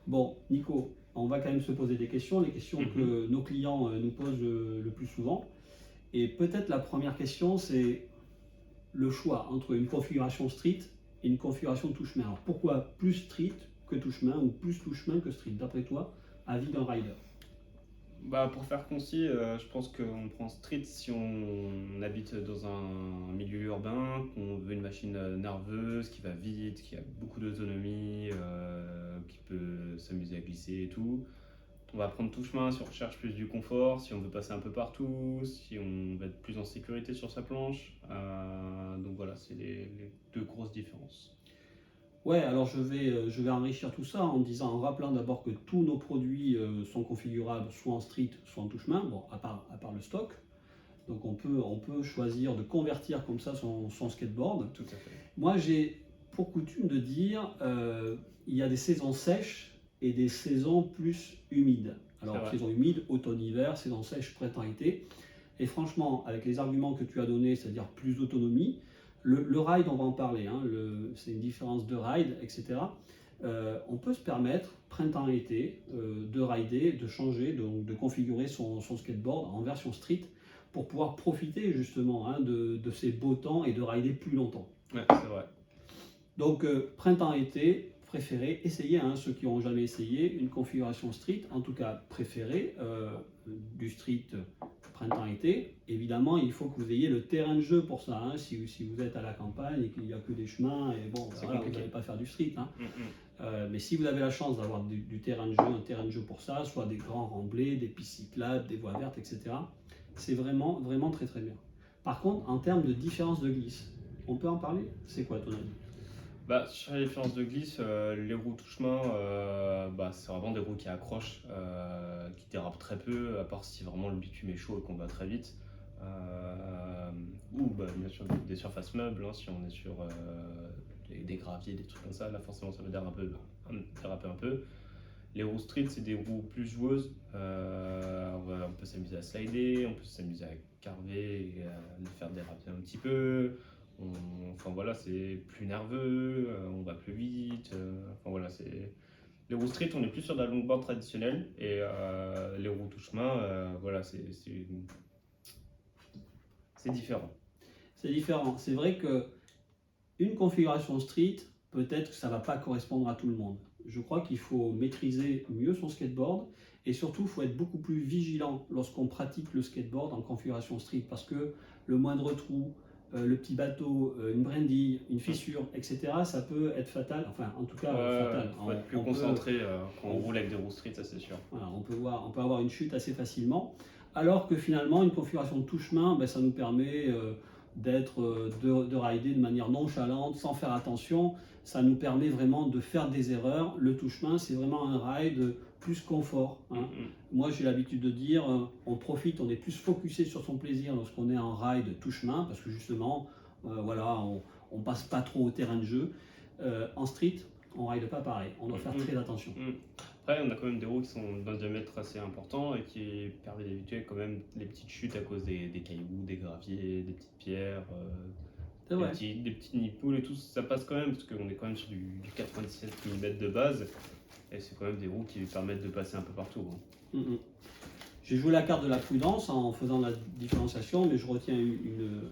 Bon, Nico, on va quand même se poser des questions, les questions que nos clients nous posent le plus souvent. Et peut-être la première question, c'est le choix entre une configuration street et une configuration touche-main. Alors pourquoi plus street que touche-main ou plus touche-main que street, d'après toi, avis d'un rider? Bah, pour faire concis, je pense qu'on prend street si on habite dans un milieu urbain, qu'on veut une machine nerveuse, qui va vite, qui a beaucoup d'autonomie, qui peut s'amuser à glisser et tout. On va prendre tout chemin si on recherche plus du confort, si on veut passer un peu partout, si on veut être plus en sécurité sur sa planche. Donc voilà, c'est les deux grosses différences. Ouais, alors je vais enrichir tout ça en disant, en rappelant d'abord que tous nos produits sont configurables soit en street, soit en touche-main, bon, à part le stock. Donc on peut choisir de convertir comme ça son skateboard. Tout à fait. Moi j'ai pour coutume de dire, il y a des saisons sèches et des saisons plus humides. C'est Alors vrai. saison humide, automne-hiver, saison sèche, printemps-été. Et franchement, avec les arguments que tu as donnés, c'est-à-dire plus d'autonomie, le ride, on va en parler, hein, c'est une différence de ride, etc. On peut se permettre, printemps-été, de rider, de changer, de configurer son skateboard en version street pour pouvoir profiter justement hein, de ces beaux temps et de rider plus longtemps. Ouais, c'est vrai. Donc printemps-été, préféré, essayez, hein, ceux qui n'ont jamais essayé, une configuration street, en tout cas préférée, du street printemps-été. Évidemment, il faut que vous ayez le terrain de jeu pour ça. Hein, si vous êtes à la campagne et qu'il n'y a que des chemins, et bon, voilà, vous n'allez pas faire du street. Hein. Mais si vous avez la chance d'avoir du terrain de jeu, un terrain de jeu pour ça, soit des grands remblais, des pistes cyclables, des voies vertes, etc., c'est vraiment, vraiment très très bien. Par contre, en termes de différence de glisse, on peut en parler? C'est quoi ton avis? Bah, sur les différences de glisse, les roues touche-main, bah, c'est vraiment des roues qui accrochent, qui dérapent très peu, à part si vraiment le bitume est chaud et qu'on va très vite. Ou bah, bien sûr des surfaces meubles, hein, si on est sur des graviers, des trucs comme ça, là forcément ça va déraper un peu. Les roues street, c'est des roues plus joueuses. On peut s'amuser à slider, on peut s'amuser à carver et à les faire déraper un petit peu. Enfin voilà, c'est plus nerveux, on va plus vite. Enfin voilà, c'est les roues street, on est plus sur de la longboard traditionnelle et les roues touche-main, voilà, c'est différent. C'est différent. C'est vrai que une configuration street, peut-être que ça ne va pas correspondre à tout le monde. Je crois qu'il faut maîtriser mieux son skateboard et surtout, il faut être beaucoup plus vigilant lorsqu'on pratique le skateboard en configuration street parce que le moindre trou, le petit bateau, une brindille, une fissure, etc., ça peut être fatal. Enfin, en tout cas, fatal. Faut être plus On concentré quand on roule avec des roues street, ça c'est sûr. voilà, on peut avoir une chute assez facilement, alors que finalement, une configuration de touche-main, ben, ça nous permet de rider de manière nonchalante, sans faire attention. Ça nous permet vraiment de faire des erreurs. Le touche-main, c'est vraiment un ride plus confort. Hein. Moi, j'ai l'habitude de dire, on profite, on est plus focusé sur son plaisir lorsqu'on est en ride touche-main, parce que justement, voilà, on passe pas trop au terrain de jeu. En street, on ride pas pareil. On doit faire très attention. Après, on a quand même des roues qui sont d'un diamètre assez important et qui permettent d'éviter quand même les petites chutes à cause des cailloux, des graviers, des petites pierres, C'est vrai. des petits nids de poules et tout. Ça passe quand même parce qu'on est quand même sur du 97 mm de base et c'est quand même des roues qui permettent de passer un peu partout. Hein. J'ai joué la carte de la prudence en faisant la différenciation, mais je retiens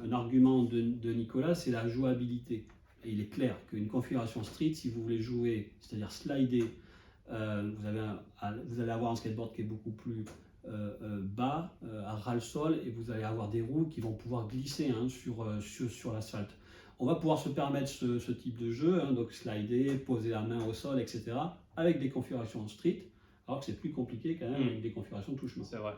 un argument de Nicolas, c'est la jouabilité. Et il est clair qu'une configuration street, si vous voulez jouer, c'est-à-dire slider, vous allez avoir un skateboard qui est beaucoup plus bas, à ras le sol, et vous allez avoir des roues qui vont pouvoir glisser hein, sur l'asphalte. On va pouvoir se permettre ce type de jeu, hein, donc slider, poser la main au sol, etc., avec des configurations street, alors que c'est plus compliqué quand même avec des configurations touche-main. C'est vrai.